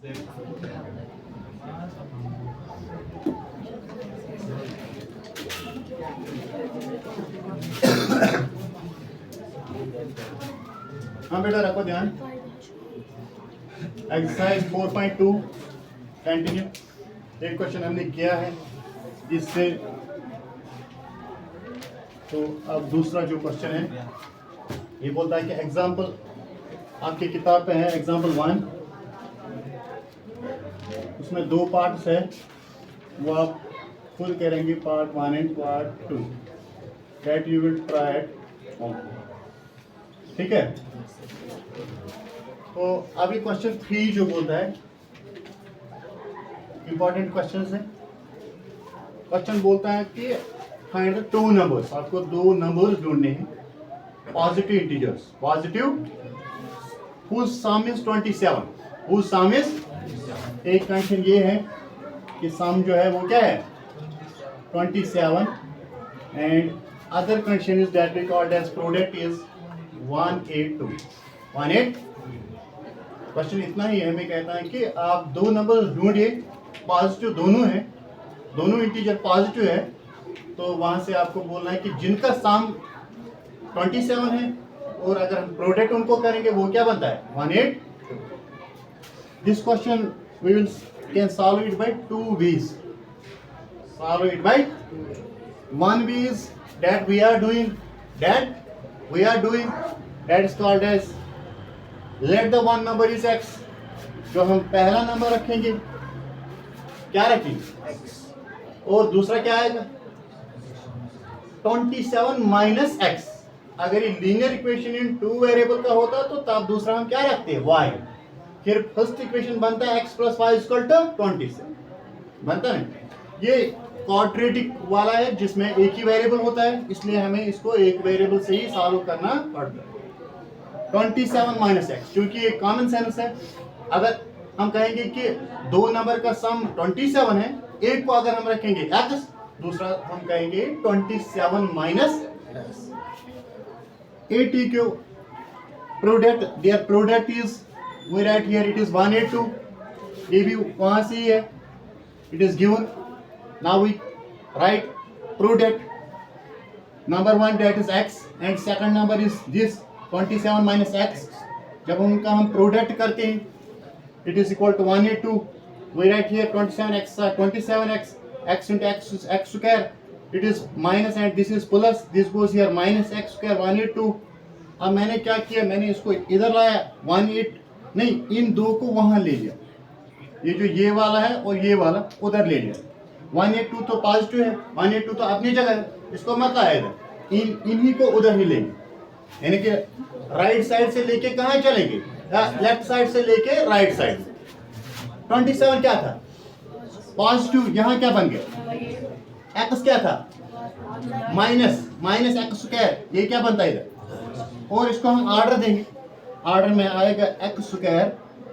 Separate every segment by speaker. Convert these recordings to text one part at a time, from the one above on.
Speaker 1: हाँ बेटा रखो ध्यान। Exercise 4.2 continue. एक क्वेश्चन हमने किया है इससे, तो अब दूसरा जो क्वेश्चन है ये बोलता है कि एग्जाम्पल आपकी किताब पे है एग्जाम्पल 1, उसमें 2 पार्ट्स है, वो आप खुद करेंगे part 1 and part 2 that you will try at home. ठीक है, तो अभी क्वेश्चन 3 जो बोलता है, इंपॉर्टेंट क्वेश्चन है। क्वेश्चन बोलता है कि फाइंड द 2 नंबर्स, आपको 2 नंबर्स ढूंढने हैं, positive integers, positive whose sum is 27, whose sum is, एक कंडीशन ये है कि सम जो है वो क्या है 27, and other condition is that we called as product is 182। Question इतना ही है, हमें कहता है कि आप 2 नंबर ढूंढिए, पॉजिटिव दोनों हैं, दोनों इंटीजर पॉजिटिव है, तो वहां से आपको बोलना है कि जिनका सम 27 है, और अगर हम प्रोडक्ट उनको करेंगे वो क्या बनता है 182। This question we will can solve it by 2 ways। Solve it by 1 way is that we are doing that is called as let the one number is x। जो हम पहला नंबर रखेंगे क्या रखेंगे x, और दूसरा क्या आएगा 27 माइनस x। अगर ये लीनियर इक्वेशन इन 2 वेरिएबल का होता तो तब दूसरा हम क्या रखते हैं y, फिर फर्स्ट इक्वेशन बनता है x + y = 27 बनता है। ये क्वाड्रेटिक वाला है जिसमें एक ही वेरिएबल होता है, इसलिए हमें इसको एक वेरिएबल से ही सॉल्व करना पड़ता है। 27 माइनस x, क्योंकि ये कॉमन सेंस है। अगर हम कहेंगे कि 2 नंबर का सम 27 है, एक को अगर हम रखेंगे x, दूसरा हम कहेंगे 27 माइनस x। 80 क्यों product, there product is we write here it is 182, ये भी वहां से ही है, it is given. Now we write product number 1 that is x and second number is this 27 minus x। जब उनका हम प्रोडक्ट करते हैं it is equal to 182, we write here 27x x into x square, it is minus and this is plus, this goes here minus x square 182। अब मैंने क्या किया, मैंने इसको इधर लाया 18 नहीं, इन दो को वहां ले लिया, ये जो ये वाला है और ये वाला उधर ले लिया। 182 तो पॉजिटिव है, 182 तो अपनी जगह है, इसको मत लाया इधर, इन्हीं को उधर ही लेंगे, यानी कि राइट साइड से लेके कहाँ चलेंगे, लेफ्ट साइड से लेके राइट साइड। 27 क्या था पॉजिटिव, यहाँ क्या बन गया x क्या था माइनस एक्स स्क्वायर, ये क्या बनता है इधर, और इसको हम ऑर्डर देंगे, ऑर्डर में आएगा एक्स स्क्वायर,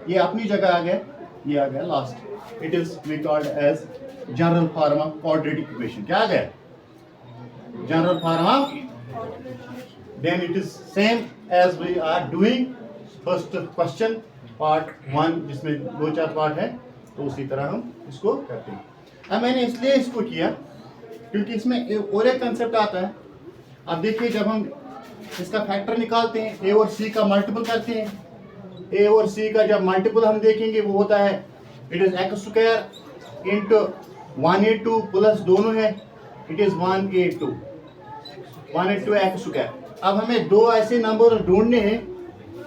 Speaker 1: ये अपनी जगह आ गया, ये आ गया last. It is we called as general form of quadratic equation. क्या आ गया general form of, then it is same as we are doing first question part 1 जिसमें 2-4 पार्ट है, तो उसी तरह हम इसको करते हैं। अब मैंने इसलिए इसको किया क्योंकि इसमें और एक कंसेप्ट आता है। अब देखिए जब हम इसका फैक्टर निकालते हैं, ए और सी का मल्टीपल करते हैं, ए और सी का जब मल्टीपल हम देखेंगे वो होता है it is x square into 182 plus दोनों है, इट इज 182 एक्स स्क्वायर। अब हमें 2 ऐसे नंबर ढूंढने हैं,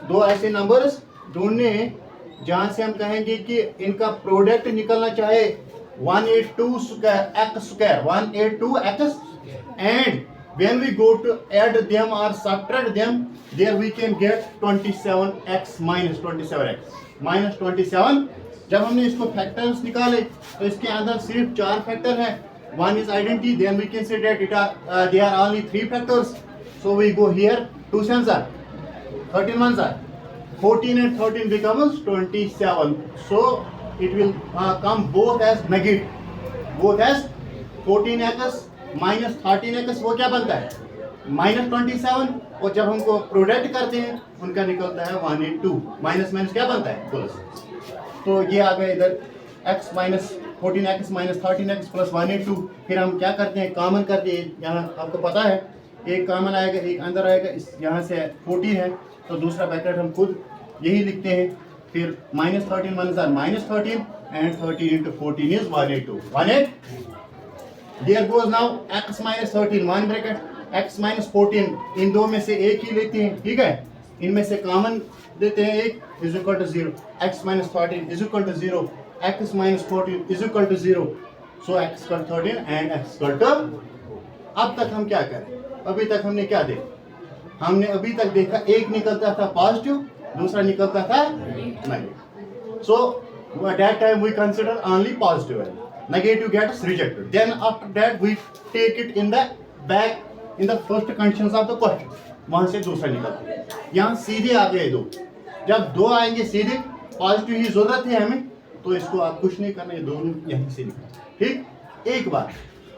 Speaker 1: 2 ऐसे नंबर्स ढूंढने हैं जहां से हम कहेंगे कि इनका प्रोडक्ट निकलना चाहे 182 square 182 x, and when we go to add them or subtract them, there we can get 27x minus 27। जब हमने इसको फैक्टर्स निकाले तो इसके अंदर सिर्फ 4 फैक्टर है, 1 is identity, then we can say that there are only 3 factors, so we go here 2 7s are 13 ones are 14 and 13 becomes 27, so it will come both as negative, both as 14x minus 13x, वो क्या बनता है -27, और जब हमको product करते हैं उनका निकलता है 182, माइनस क्या बनता है प्लस। तो ये आ गया इधर x minus 14x minus 13x plus 182। फिर हम क्या करते हैं, कॉमन करते हैं। यहाँ आपको पता है एक कॉमन आएगा, एक अंदर आएगा, इस यहाँ से 14 है तो दूसरा ब्रैकेट हम खुद यही लिखते हैं। फिर minus 13 one jar minus 13 and 13 into 14 is 182 18। There goes now x minus 13 one bracket x minus 14, इन दो में से एक ही लेते हैं, ठीक है। इनमें से कॉमन देते हैं एक, is equal to 0, x minus 13 is equal to 0, x minus 14 is equal to 0, so x equal 13 and x equal to. अब तक हम क्या करें, अभी तक हमने क्या देखा, हमने अभी तक देखा एक निकलता था पॉजिटिव, दूसरा निकलता था negative. So at that time we consider only positive value. Negative gets rejected. Then after that we take it in the back in the first conditions of the question. वहां से दूसरा निकलता है। यहाँ सीधे आ गए दो, जब दो आएंगे सीधे, पॉजिटिव ही जरूरत है हमें, तो इसको आप कुछ नहीं करना, ये दोनों यहीं से निकल, ठीक। एक बार,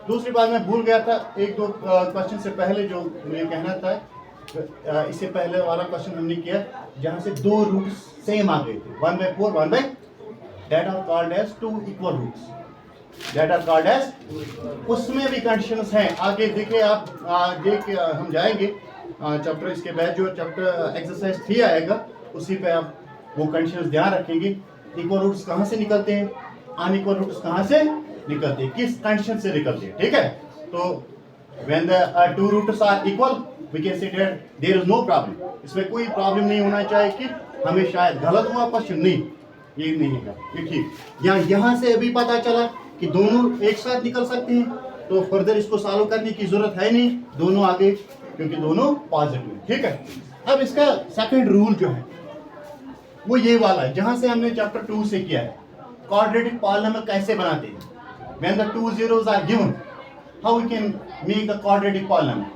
Speaker 1: दूसरी बात मैं भूल गया था, एक दो क्वेश्चन से पहले जो मुझे कहना था, इससे पहले वाला क्वेश्चन हमने किया जहाँ से दो रूट्स सेम आ गए थे, 1/4 1/, that are called as two equal roots, that are called as, उसमें भी कंडीशंस हैं। आगे देखिए आप, आगे हम जाएंगे चैप्टर, इसके बाद जो चैप्टर एक्सरसाइज 3 आएगा उसी पे आप वो कंडीशंस ध्यान रखेंगे। इक्वल रूट्स कहाँ से निकलते हैं, अनइक्वल रूट्स कहाँ से निकलते हैं, किस कंडीशन से निकलते हैं, ठीक है। तो when the two roots are equal we can say that there is no problem, इसमें कोई प्रॉब्लम नहीं होना चाहिए कि हमें शायद गलत हुआ क्वेश्चन, नहीं ये नहीं है, ये ठीक। यहाँ से अभी पता चला कि दोनों एक साथ निकल सकते हैं, तो फर्दर इसको सॉल्व करने की जरूरत है नहीं, दोनों आगे क्योंकि दोनों पॉजिटिव, ठीक है। अब इसका सेकंड रूल जो है वो ये वाला है, जहां से हमने चैप्टर 2 से किया है, क्वाड्रेटिक पॉलीनॉमियल कैसे बनाते हैं। When the two zeros are given, how we can make the quadratic polynomial?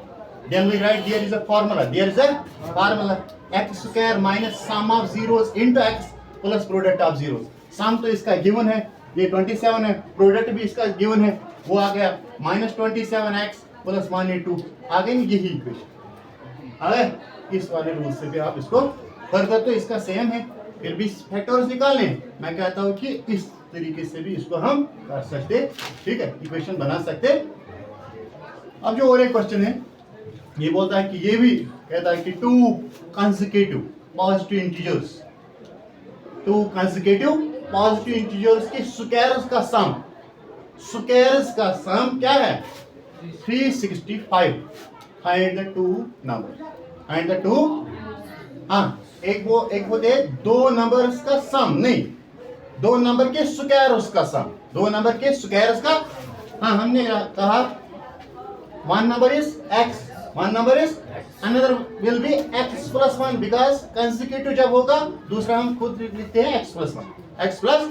Speaker 1: Then we write there is a formula. There is a formula x square minus sum of zeros into x plus product of zeros. Sum तो इसका given है, ये 27 है, product भी इसका given है, वो आ गया -27x प्लस 182, आ गई यही इक्वेशन। आ गए, इस वाले रूल से भी आप इसको फर्दर, तो इसका सेम है, फिर भी फैक्टर्स निकालने, मैं कहता हूँ कि इस तरीके से भी इसको हम कर सकते, ठीक है, इक्वेशन बना सकते। अब जो और एक क्वेश्चन है, ये बोलता है कि ये भी कहता है कि to consecutive positive integers, to consecutive positive integers के स्क्वायर्स का सम, स्क्वायर्स का सम क्या है 365। Find the two number, find the two, हाँ एक होते हैं दो नंबर्स का सम, नहीं दो नंबर के स्क्वायर्स का सम, दो नंबर के स्क्वायर्स का, हाँ हमने कहा one number is x, one number is another will be x plus 1, because consecutive जब होगा दूसरा हम खुद लिखते हैं x प्लस 1, x प्लस।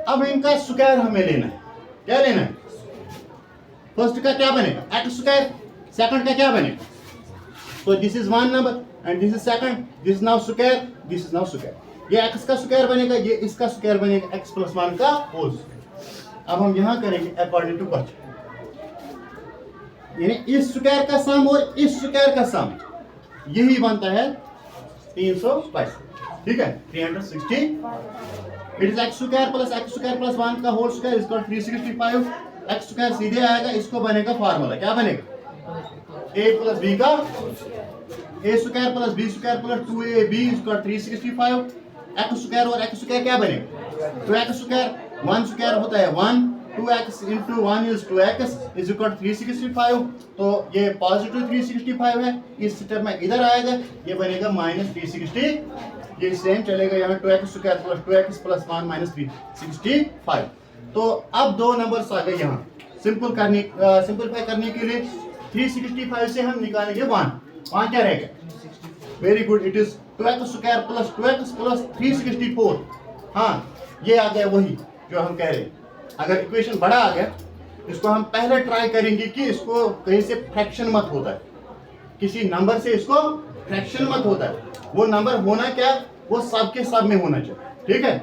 Speaker 1: अब इनका स्क्वायर हमें लेना है, क्या लेना है, फर्स्ट का क्या बनेगा x स्क्वायर, सेकंड का क्या बनेगा, so this is one number and this is second, this is now square, this is now square, ये x का स्क्वायर बनेगा, ये इसका स्क्वायर बनेगा x प्लस 1 का होल। अब हम यहाँ करेंगे अकॉर्डिंग टू क्वेश्चन, यानी इस स्क्वायर का सम और इस स्क्वायर का सम यही बनता है 322, ठीक है 360। It is x square plus 1 का whole square is equal 365। x square सीधे आएगा, इसको बनेगा फार्मूला, क्या बनेगा a प्लस b का, a square plus b square plus 2ab is equal 365। x square और x स्क्वायर क्या बनेगा, तो x स्क्वायर 1 स्क्वायर होता है 1, 2x into 1 is 2x is equal to 365, तो ये पॉजिटिव 365 है, इस स्टेप में इधर आएगा, ये बनेगा -360, ये सेम चलेगा यहाँ 2x square plus 2x plus 1 -365। तो अब दो नंबर्स आ गए यहाँ, सिंपलीफाई करने के लिए 365 से हम निकालेंगे 1 क्या रहेगा, very good, it is 2x square plus 2x plus 364। हाँ ये आ गया वही जो हम कह रहे हैं। अगर इक्वेशन बड़ा आ गया, इसको हम पहले ट्राई करेंगे कि इसको कहीं से फ्रैक्शन मत होता है, किसी नंबर से इसको फ्रैक्शन मत होता है, वो नंबर होना क्या, वो सब के सब में होना चाहिए, ठीक है।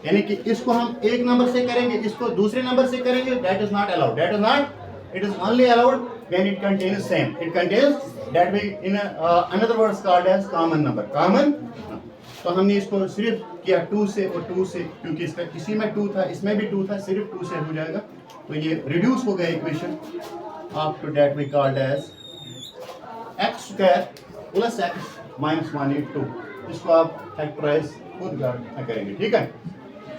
Speaker 1: यानी कि इसको हम एक नंबर से करेंगे, इसको दूसरे नंबर से करेंगे, that is not allowed, that is not, it is only allowed when it contains same, it contains that we in another words called as common number, common। तो हमने इसको सिर्फ किया 2 से और 2 से, क्योंकि इसका किसी में 2 था, इसमें भी 2 था, सिर्फ 2 से हो जाएगा। तो ये रिड्यूस हो गया equation. After that we called as x square plus x minus 182। इसको आप फैक्टराइज खुद करेंगे, ठीक है।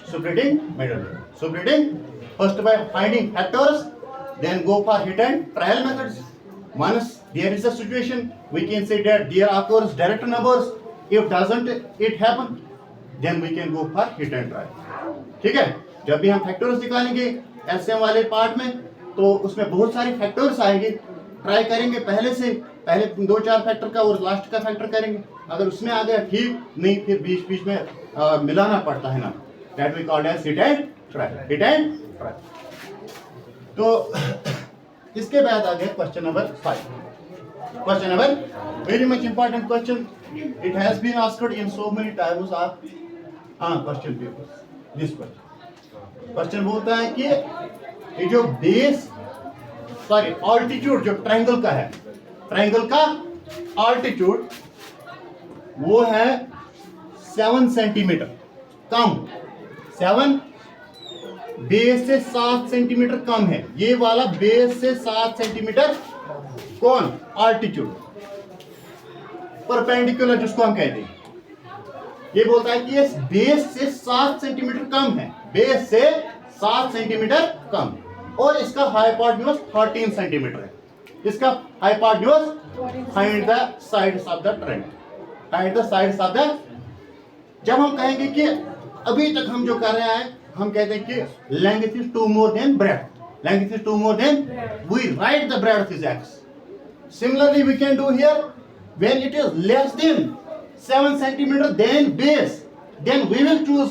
Speaker 1: Separating middle. Separating first by finding factors, then go for hit and trial methods. Once there is a situation, we can say that there occurs direct numbers. If doesn't it happen, then we can go for hit and trial. ठीक है। जब भी हम factors निकालेंगे LCM वाले part में, तो उसमें बहुत सारे फैक्टर्स आएंगे। ट्राई करेंगे पहले 2-4 फैक्टर का और लास्ट का फैक्टर करेंगे। अगर उसमें आ गया ठीक, नहीं फिर बीच बीच में मिलाना पड़ता है ना। That we called as hit and try. Hit and try. तो इसके बाद आ गया question number 5। Question number very much important question. It has been asked in so many times of question paper. This question बोलता है कि ये जो बेस सॉरी ऑल्टीट्यूड जो ट्रायंगल का है, ट्रायंगल का ऑल्टीट्यूड वो है 7 सेंटीमीटर कम। 7 बेस से 7 सेंटीमीटर कम है। ये वाला बेस से 7 सेंटीमीटर कौन ऑल्टीट्यूड परपेंडिकुलर जिसको हम कहते हैं, ये बोलता है कि ये बेस से 7 सेंटीमीटर कम है, बेस से 7 सेंटीमीटर कम, और इसका हाइपोटेन्यूज 13 सेंटीमीटर है। इसका hypotenuse find the sides of the triangle, find the sides of the. जब हम कहेंगे कि अभी तक हम जो कर रहे हैं, हम कहते हैं कि length is 2 more than breadth, length is 2 more than, we write the breadth is x। Similarly we can do here when it is less than 7 centimetre then base, then we will choose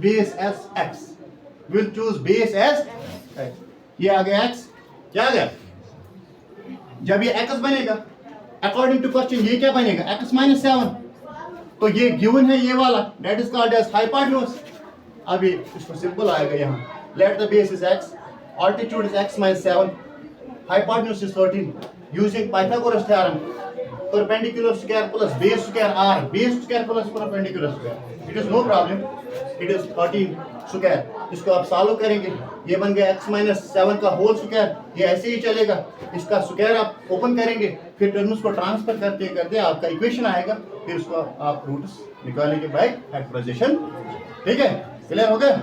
Speaker 1: base as x, we will choose base as x। ये आ गया x, क्या आ गया? जब ये x बनेगा according to question ये क्या बनेगा? x minus 7। तो ये गिवन है ये वाला, that is called as hypotenuse. अभी इसको सिंपल आएगा यहाँ, let the base is x, altitude is x minus 7, hypotenuse is 13। Using Pythagoras theorem, perpendicular square plus base square r, base square plus perpendicular square, it is no problem, it is 13 square. इसको आप solve करेंगे, ये बन गया x minus 7 का whole square, ये ऐसे ही चलेगा। इसका स्क्वायर आप ओपन करेंगे, फिर टर्म्स को ट्रांसफर करते करते आपका इक्वेशन आएगा, फिर उसको आप रूट्स निकालेंगे बाय फैक्टराइजेशन। ठीक है, क्लियर हो गया?